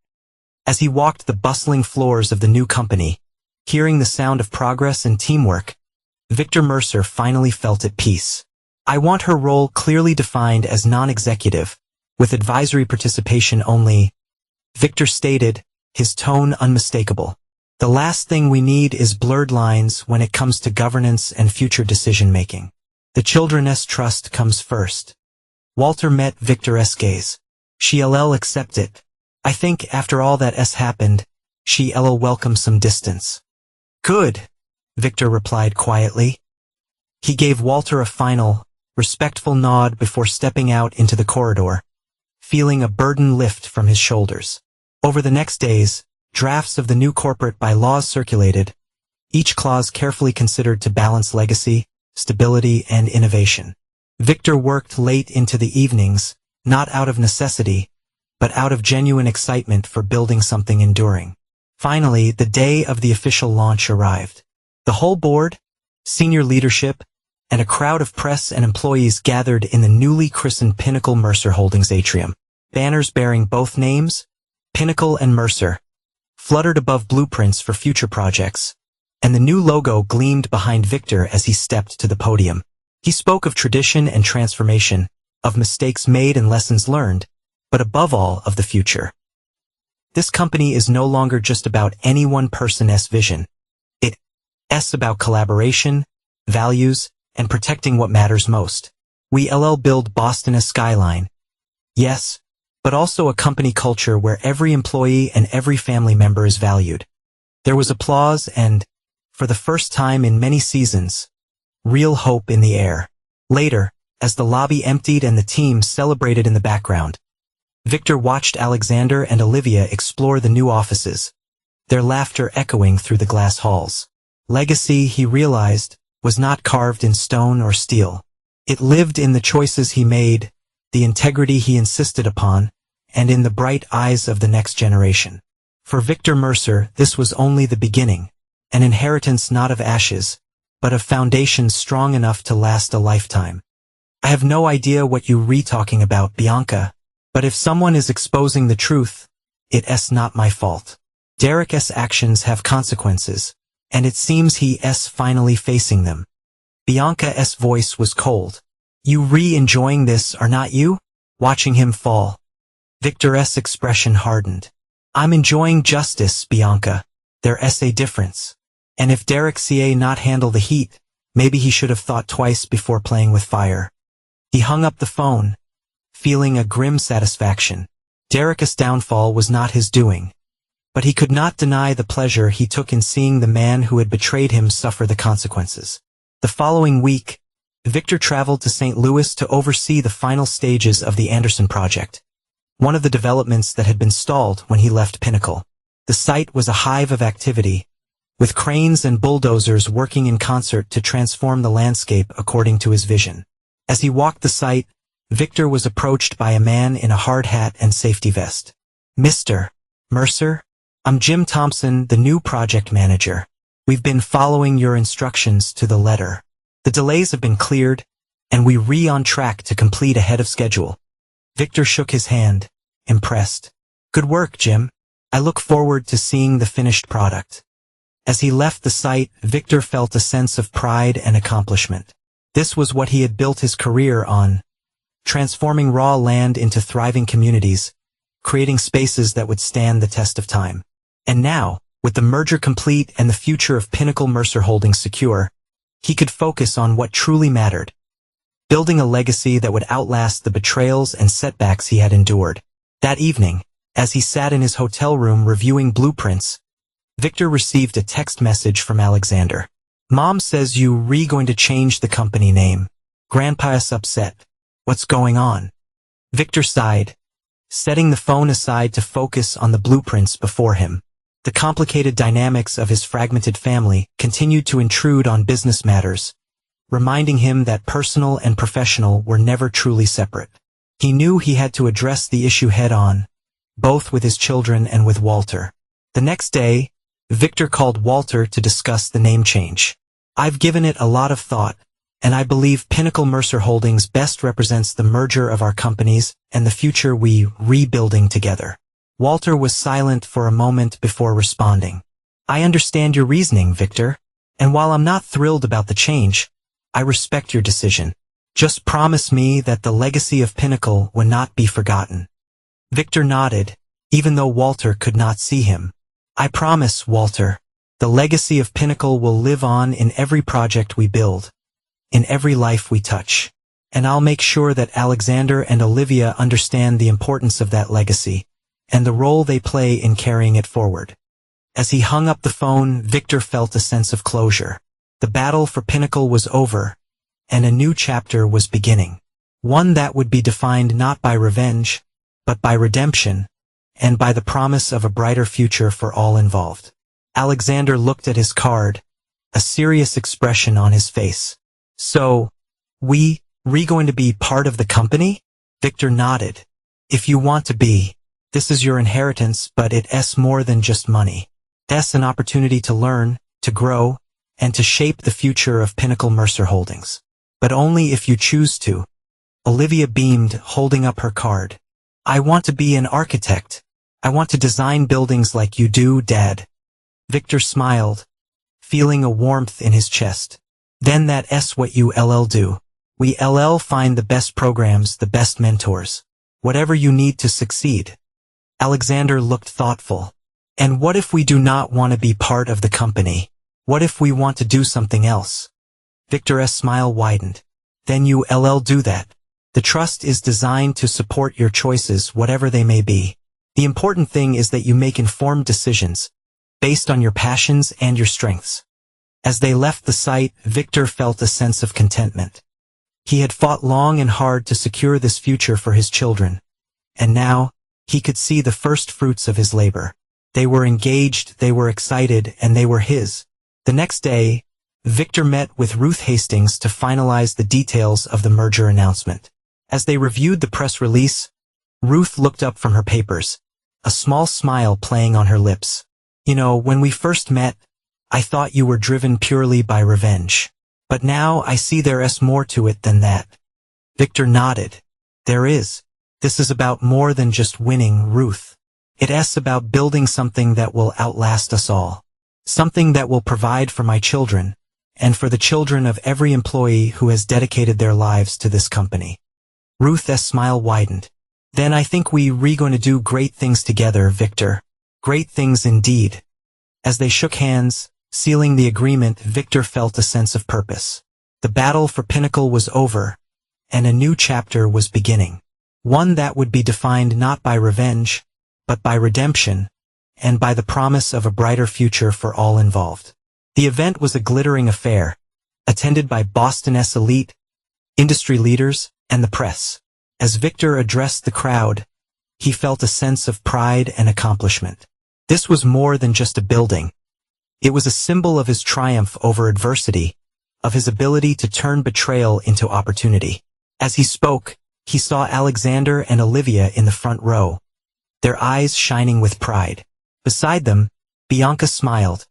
As he walked the bustling floors of the new company, hearing the sound of progress and teamwork, Victor Mercer finally felt at peace. I want her role clearly defined as non-executive, with advisory participation only, Victor stated, his tone unmistakable. The last thing we need is blurred lines when it comes to governance and future decision-making. The children's trust comes first. Walter met Victor's gaze. She'll accept it. I think after all that happened, she'll welcome some distance. Good, Victor replied quietly. He gave Walter a final, respectful nod before stepping out into the corridor, feeling a burden lift from his shoulders. Over the next days, drafts of the new corporate bylaws circulated, each clause carefully considered to balance legacy, stability, and innovation. Victor worked late into the evenings, not out of necessity, but out of genuine excitement for building something enduring. Finally, the day of the official launch arrived. The whole board, senior leadership, and a crowd of press and employees gathered in the newly christened Pinnacle Mercer Holdings atrium. Banners bearing both names, Pinnacle and Mercer, fluttered above blueprints for future projects, and the new logo gleamed behind Victor as he stepped to the podium. He spoke of tradition and transformation, of mistakes made and lessons learned, but above all of the future. This company is no longer just about any one person's vision. It's about collaboration, values, and protecting what matters most. We build Boston a skyline. Yes, but also a company culture where every employee and every family member is valued. There was applause and, for the first time in many seasons, real hope in the air. Later, as the lobby emptied and the team celebrated in the background, Victor watched Alexander and Olivia explore the new offices, their laughter echoing through the glass halls. Legacy, he realized, was not carved in stone or steel. It lived in the choices he made, the integrity he insisted upon, and in the bright eyes of the next generation. For Victor Mercer, this was only the beginning, an inheritance not of ashes, but of foundations strong enough to last a lifetime. I have no idea what you talking about, Bianca, but if someone is exposing the truth, it's not my fault. Derek's actions have consequences, and it seems he's finally facing them. Bianca's voice was cold. You enjoying this or not you? Watching him fall. Victor's expression hardened. I'm enjoying justice, Bianca. There's a difference. And if Derek not handle the heat, maybe he should have thought twice before playing with fire. He hung up the phone, feeling a grim satisfaction. Derek's downfall was not his doing, but he could not deny the pleasure he took in seeing the man who had betrayed him suffer the consequences. The following week, Victor traveled to St. Louis to oversee the final stages of the Anderson project, one of the developments that had been stalled when he left Pinnacle. The site was a hive of activity, with cranes and bulldozers working in concert to transform the landscape according to his vision. As he walked the site, Victor was approached by a man in a hard hat and safety vest. Mr. Mercer? I'm Jim Thompson, the new project manager. We've been following your instructions to the letter. The delays have been cleared, and we're on track to complete ahead of schedule. Victor shook his hand, impressed. Good work, Jim. I look forward to seeing the finished product. As he left the site, Victor felt a sense of pride and accomplishment. This was what he had built his career on, transforming raw land into thriving communities, creating spaces that would stand the test of time. And now, with the merger complete and the future of Pinnacle Mercer Holdings secure, he could focus on what truly mattered, building a legacy that would outlast the betrayals and setbacks he had endured. That evening, as he sat in his hotel room reviewing blueprints, Victor received a text message from Alexander. Mom says you're going to change the company name. Grandpa's upset. What's going on? Victor sighed, setting the phone aside to focus on the blueprints before him. The complicated dynamics of his fragmented family continued to intrude on business matters, reminding him that personal and professional were never truly separate. He knew he had to address the issue head-on, both with his children and with Walter. The next day, Victor called Walter to discuss the name change. I've given it a lot of thought, and I believe Pinnacle Mercer Holdings best represents the merger of our companies and the future we're rebuilding together. Walter was silent for a moment before responding. I understand your reasoning, Victor, and while I'm not thrilled about the change, I respect your decision. Just promise me that the legacy of Pinnacle will not be forgotten. Victor nodded, even though Walter could not see him. I promise, Walter. The legacy of Pinnacle will live on in every project we build, in every life we touch. And I'll make sure that Alexander and Olivia understand the importance of that legacy, and the role they play in carrying it forward. As he hung up the phone, Victor felt a sense of closure. The battle for Pinnacle was over, and a new chapter was beginning. One that would be defined not by revenge, but by redemption, and by the promise of a brighter future for all involved. Alexander looked at his card, a serious expression on his face. So, We going to be part of the company? Victor nodded. If you want to be. This is your inheritance, but it's more than just money. It's an opportunity to learn, to grow, and to shape the future of Pinnacle Mercer Holdings. But only if you choose to. Olivia beamed, holding up her card. I want to be an architect. I want to design buildings like you do, Dad. Victor smiled, feeling a warmth in his chest. Then that's what you do. We find the best programs, the best mentors. Whatever you need to succeed. Alexander looked thoughtful. And what if we do not want to be part of the company? What if we want to do something else? Victor's smile widened. Then you do that. The trust is designed to support your choices, whatever they may be. The important thing is that you make informed decisions, based on your passions and your strengths. As they left the site, Victor felt a sense of contentment. He had fought long and hard to secure this future for his children. And now, he could see the first fruits of his labor. They were engaged, they were excited, and they were his. The next day, Victor met with Ruth Hastings to finalize the details of the merger announcement. As they reviewed the press release, Ruth looked up from her papers, a small smile playing on her lips. You know, when we first met, I thought you were driven purely by revenge. But now I see there's more to it than that. Victor nodded. There is. This is about more than just winning, Ruth. It's about building something that will outlast us all. Something that will provide for my children, and for the children of every employee who has dedicated their lives to this company. Ruth's smile widened. Then I think we're going to do great things together, Victor. Great things indeed. As they shook hands, sealing the agreement, Victor felt a sense of purpose. The battle for Pinnacle was over, and a new chapter was beginning. One that would be defined not by revenge, but by redemption, and by the promise of a brighter future for all involved. The event was a glittering affair, attended by Boston's elite, industry leaders, and the press. As Victor addressed the crowd, he felt a sense of pride and accomplishment. This was more than just a building. It was a symbol of his triumph over adversity, of his ability to turn betrayal into opportunity. As he spoke, he saw Alexander and Olivia in the front row, their eyes shining with pride. Beside them, Bianca smiled,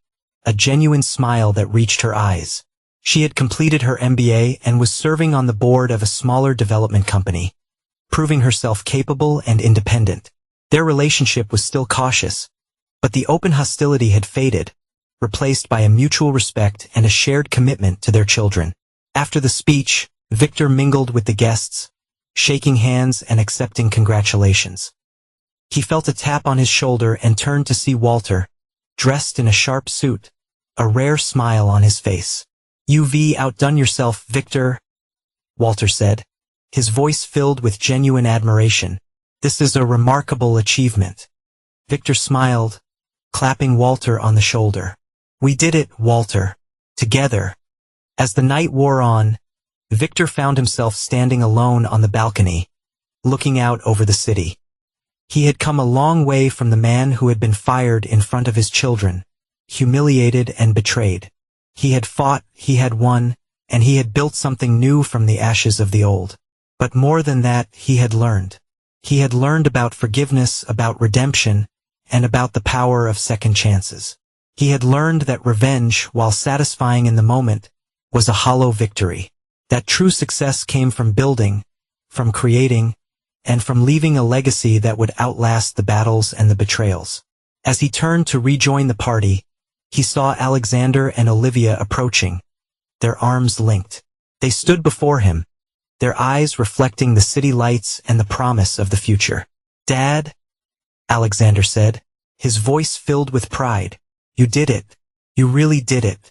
a genuine smile that reached her eyes. She had completed her MBA and was serving on the board of a smaller development company, proving herself capable and independent. Their relationship was still cautious, but the open hostility had faded, replaced by a mutual respect and a shared commitment to their children. After the speech, Victor mingled with the guests, shaking hands and accepting congratulations. He felt a tap on his shoulder and turned to see Walter, dressed in a sharp suit, a rare smile on his face. "You've outdone yourself, Victor," Walter said, his voice filled with genuine admiration. "This is a remarkable achievement." Victor smiled, clapping Walter on the shoulder. "We did it, Walter. Together." As the night wore on, Victor found himself standing alone on the balcony, looking out over the city. He had come a long way from the man who had been fired in front of his children, humiliated and betrayed. He had fought, he had won, and he had built something new from the ashes of the old. But more than that, he had learned. He had learned about forgiveness, about redemption, and about the power of second chances. He had learned that revenge, while satisfying in the moment, was a hollow victory. That true success came from building, from creating, and from leaving a legacy that would outlast the battles and the betrayals. As he turned to rejoin the party, he saw Alexander and Olivia approaching, their arms linked. They stood before him, their eyes reflecting the city lights and the promise of the future. "Dad," Alexander said, his voice filled with pride, "You did it. You really did it."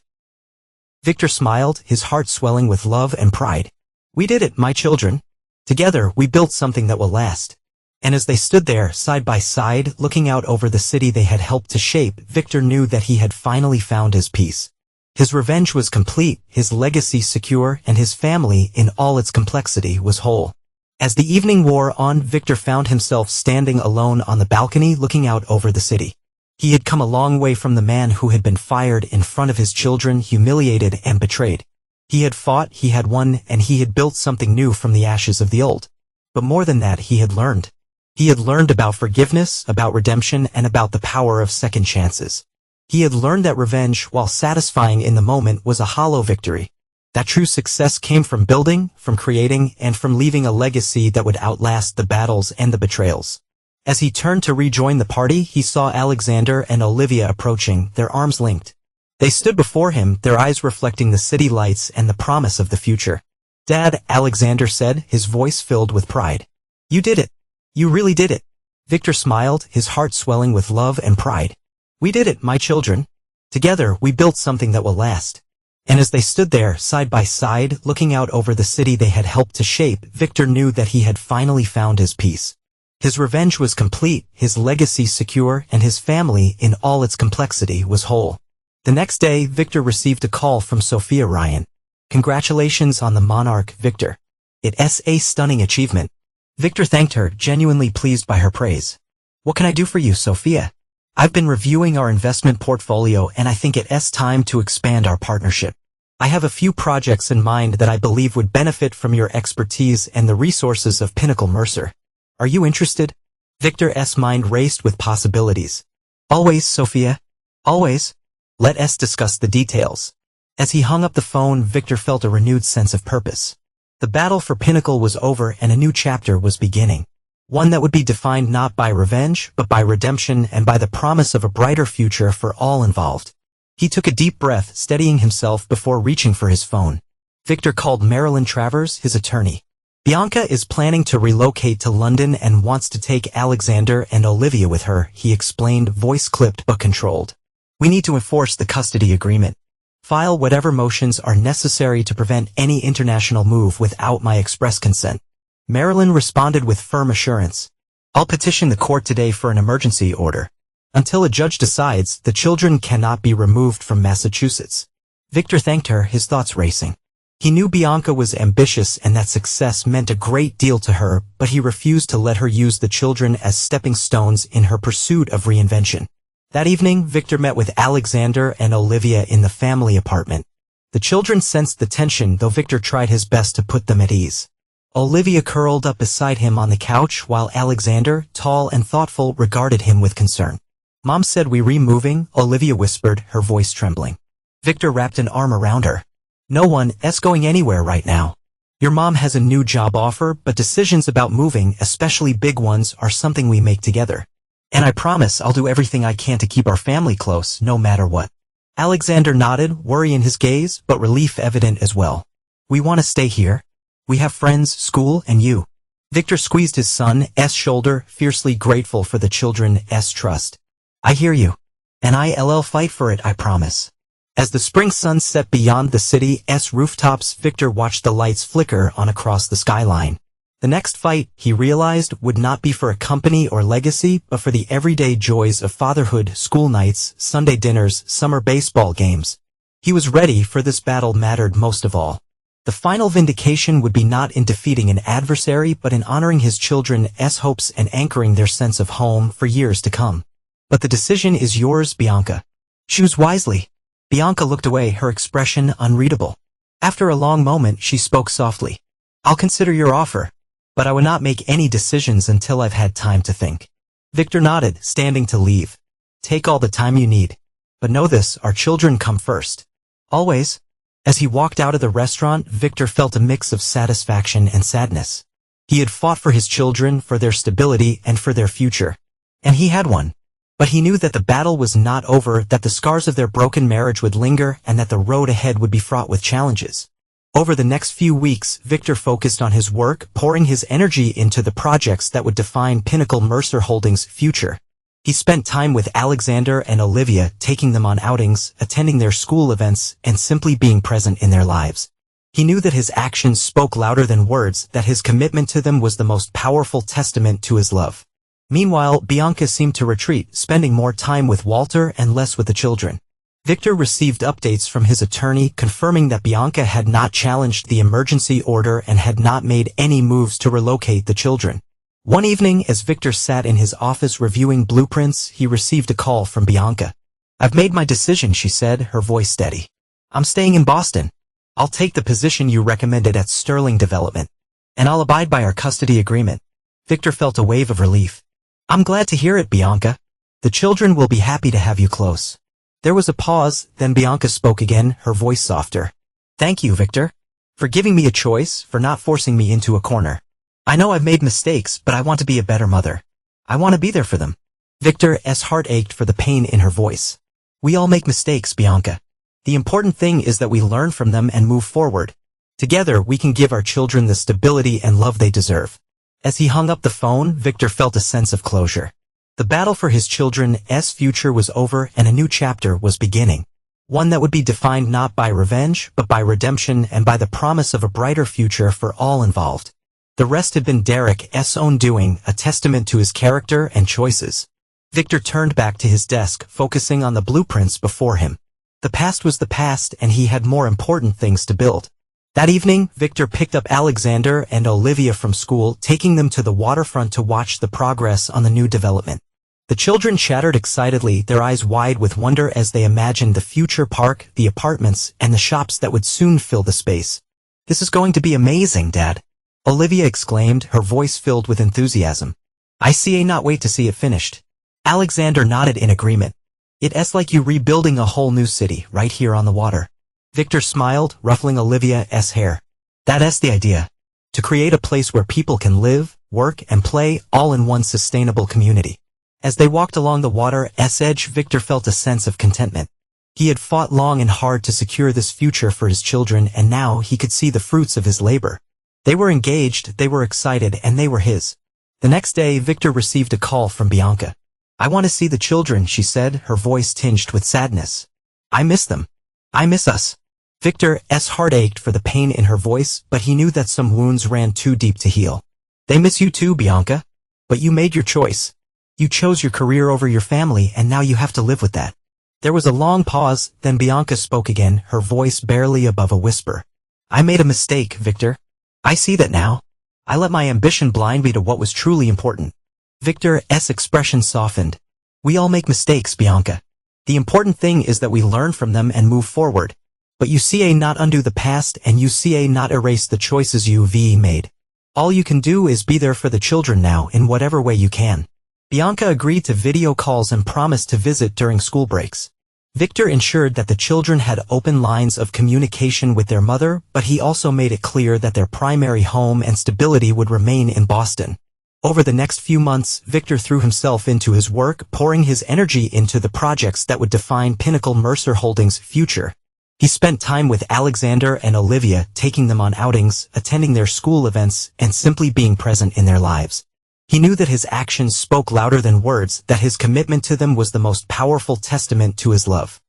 Victor smiled, his heart swelling with love and pride. "We did it, my children. Together, we built something that will last." And as they stood there, side by side, looking out over the city they had helped to shape, Victor knew that he had finally found his peace. His revenge was complete, his legacy secure, and his family, in all its complexity, was whole. As the evening wore on, Victor found himself standing alone on the balcony looking out over the city. He had come a long way from the man who had been fired in front of his children, humiliated and betrayed. He had fought, he had won, and he had built something new from the ashes of the old. But more than that, he had learned. He had learned about forgiveness, about redemption, and about the power of second chances. He had learned that revenge, while satisfying in the moment, was a hollow victory. That true success came from building, from creating, and from leaving a legacy that would outlast the battles and the betrayals. As he turned to rejoin the party, he saw Alexander and Olivia approaching, their arms linked. They stood before him, their eyes reflecting the city lights and the promise of the future. "Dad," Alexander said, his voice filled with pride. "You did it. You really did it." Victor smiled, his heart swelling with love and pride. "We did it, my children. Together, we built something that will last." And as they stood there, side by side, looking out over the city they had helped to shape, Victor knew that he had finally found his peace. His revenge was complete, his legacy secure, and his family, in all its complexity, was whole. The next day, Victor received a call from Sophia Ryan. "Congratulations on the Monarch, Victor. It's a stunning achievement." Victor thanked her, genuinely pleased by her praise. "What can I do for you, Sophia? I've been reviewing our investment portfolio and I think it's time to expand our partnership. I have a few projects in mind that I believe would benefit from your expertise and the resources of Pinnacle Mercer. Are you interested?" Victor's mind raced with possibilities. "Always, Sophia. Always. Let's discuss the details." As he hung up the phone, Victor felt a renewed sense of purpose. The battle for Pinnacle was over and a new chapter was beginning. One that would be defined not by revenge, but by redemption and by the promise of a brighter future for all involved. He took a deep breath, steadying himself before reaching for his phone. Victor called Marilyn Travers, his attorney. "Bianca is planning to relocate to London and wants to take Alexander and Olivia with her," he explained, voice clipped but controlled. "We need to enforce the custody agreement. File whatever motions are necessary to prevent any international move without my express consent." Marilyn responded with firm assurance. "I'll petition the court today for an emergency order. Until a judge decides, the children cannot be removed from Massachusetts." Victor thanked her, his thoughts racing. He knew Bianca was ambitious and that success meant a great deal to her, but he refused to let her use the children as stepping stones in her pursuit of reinvention. That evening, Victor met with Alexander and Olivia in the family apartment. The children sensed the tension, though Victor tried his best to put them at ease. Olivia curled up beside him on the couch while Alexander, tall and thoughtful, regarded him with concern. "Mom said we're moving," Olivia whispered, her voice trembling. Victor wrapped an arm around her. "No one's going anywhere right now. Your mom has a new job offer, but decisions about moving, especially big ones, are something we make together. And I promise I'll do everything I can to keep our family close, no matter what." Alexander nodded, worry in his gaze, but relief evident as well. "We want to stay here. We have friends, school, and you." Victor squeezed his son's shoulder, fiercely grateful for the children's trust. "I hear you. And I'll fight for it, I promise." As the spring sun set beyond the city's rooftops, Victor watched the lights flicker on across the skyline. The next fight, he realized, would not be for a company or legacy, but for the everyday joys of fatherhood, school nights, Sunday dinners, summer baseball games. He was ready, for this battle mattered most of all. The final vindication would be not in defeating an adversary, but in honoring his children's hopes and anchoring their sense of home for years to come. "But the decision is yours, Bianca. Choose wisely." Bianca looked away, her expression unreadable. After a long moment, she spoke softly. "I'll consider your offer, but I will not make any decisions until I've had time to think." Victor nodded, standing to leave. "Take all the time you need. But know this, our children come first. Always." As he walked out of the restaurant, Victor felt a mix of satisfaction and sadness. He had fought for his children, for their stability, and for their future. And he had won. But he knew that the battle was not over, that the scars of their broken marriage would linger, and that the road ahead would be fraught with challenges. Over the next few weeks, Victor focused on his work, pouring his energy into the projects that would define Pinnacle Mercer Holdings' future. He spent time with Alexander and Olivia, taking them on outings, attending their school events, and simply being present in their lives. He knew that his actions spoke louder than words, that his commitment to them was the most powerful testament to his love. Meanwhile, Bianca seemed to retreat, spending more time with Walter and less with the children. Victor received updates from his attorney confirming that Bianca had not challenged the emergency order and had not made any moves to relocate the children. One evening, as Victor sat in his office reviewing blueprints, he received a call from Bianca. "I've made my decision," she said, her voice steady. "I'm staying in Boston. I'll take the position you recommended at Sterling Development. And I'll abide by our custody agreement. Victor felt a wave of relief. I'm glad to hear it, Bianca. The children will be happy to have you close. There was a pause, then Bianca spoke again, her voice softer. Thank you, Victor. For giving me a choice, for not forcing me into a corner. I know I've made mistakes, but I want to be a better mother. I want to be there for them. Victor's heart ached for the pain in her voice. We all make mistakes, Bianca. The important thing is that we learn from them and move forward. Together, we can give our children the stability and love they deserve. As he hung up the phone, Victor felt a sense of closure. The battle for his children's future was over and a new chapter was beginning. One that would be defined not by revenge, but by redemption and by the promise of a brighter future for all involved. The rest had been Derek's own doing, a testament to his character and choices. Victor turned back to his desk, focusing on the blueprints before him. The past was the past and he had more important things to build. That evening, Victor picked up Alexander and Olivia from school, taking them to the waterfront to watch the progress on the new development. The children chattered excitedly, their eyes wide with wonder as they imagined the future park, the apartments, and the shops that would soon fill the space. This is going to be amazing, Dad. Olivia exclaimed, her voice filled with enthusiasm. I not wait to see it finished. Alexander nodded in agreement. It's like you rebuilding a whole new city, right here on the water. Victor smiled, ruffling Olivia's hair. That's the idea. To create a place where people can live, work, and play, all in one sustainable community. As they walked along the water's edge, Victor felt a sense of contentment. He had fought long and hard to secure this future for his children, and now he could see the fruits of his labor. They were engaged, they were excited, and they were his. The next day, Victor received a call from Bianca. I want to see the children, she said, her voice tinged with sadness. I miss them. I miss us. Victor's heart ached for the pain in her voice, but he knew that some wounds ran too deep to heal. They miss you too, Bianca. But you made your choice. You chose your career over your family, and now you have to live with that. There was a long pause, then Bianca spoke again, her voice barely above a whisper. I made a mistake, Victor. I see that now. I let my ambition blind me to what was truly important. Victor's expression softened. We all make mistakes, Bianca. The important thing is that we learn from them and move forward. But you not undo the past and you not erase the choices you've made. All you can do is be there for the children now in whatever way you can. Bianca agreed to video calls and promised to visit during school breaks. Victor ensured that the children had open lines of communication with their mother, but he also made it clear that their primary home and stability would remain in Boston. Over the next few months, Victor threw himself into his work, pouring his energy into the projects that would define Pinnacle Mercer Holdings' future. He spent time with Alexander and Olivia, taking them on outings, attending their school events, and simply being present in their lives. He knew that his actions spoke louder than words, that his commitment to them was the most powerful testament to his love.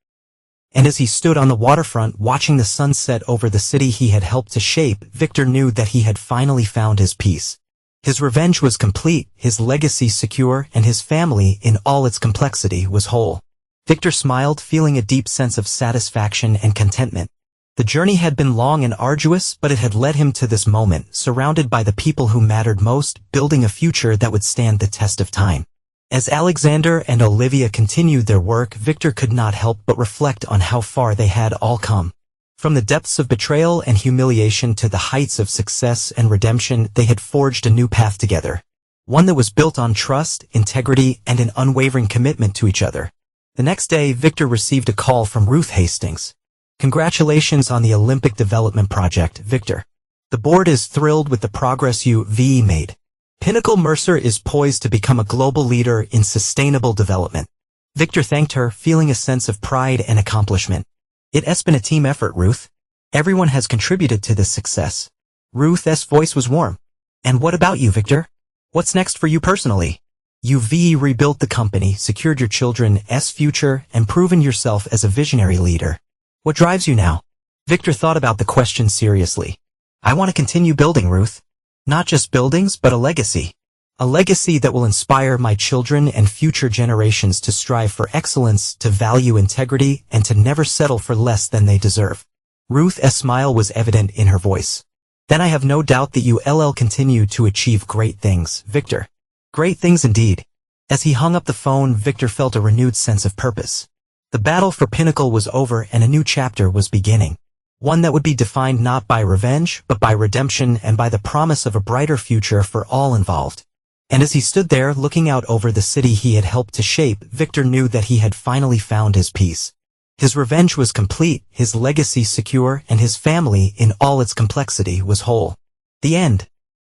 And as he stood on the waterfront watching the sunset over the city he had helped to shape, Victor knew that he had finally found his peace. His revenge was complete, his legacy secure, and his family, in all its complexity, was whole. Victor smiled, feeling a deep sense of satisfaction and contentment. The journey had been long and arduous, but it had led him to this moment, surrounded by the people who mattered most, building a future that would stand the test of time. As Alexander and Olivia continued their work, Victor could not help but reflect on how far they had all come. From the depths of betrayal and humiliation to the heights of success and redemption, they had forged a new path together. One that was built on trust, integrity, and an unwavering commitment to each other. The next day, Victor received a call from Ruth Hastings. Congratulations on the Olympic Development Project, Victor. The board is thrilled with the progress you've made. Pinnacle Mercer is poised to become a global leader in sustainable development. Victor thanked her, feeling a sense of pride and accomplishment. It's been a team effort, Ruth. Everyone has contributed to this success. Ruth's voice was warm. And what about you, Victor? What's next for you personally? You've rebuilt the company, secured your children's future, and proven yourself as a visionary leader. What drives you now? Victor thought about the question seriously. I want to continue building, Ruth. Not just buildings, but a legacy. A legacy that will inspire my children and future generations to strive for excellence, to value integrity, and to never settle for less than they deserve. Ruth's smile was evident in her voice. Then I have no doubt that you'll continue to achieve great things, Victor. Great things indeed. As he hung up the phone, Victor felt a renewed sense of purpose. The battle for Pinnacle was over and a new chapter was beginning. One that would be defined not by revenge, but by redemption and by the promise of a brighter future for all involved. And as he stood there looking out over the city he had helped to shape, Victor knew that he had finally found his peace. His revenge was complete, his legacy secure, and his family, in all its complexity, was whole. The end.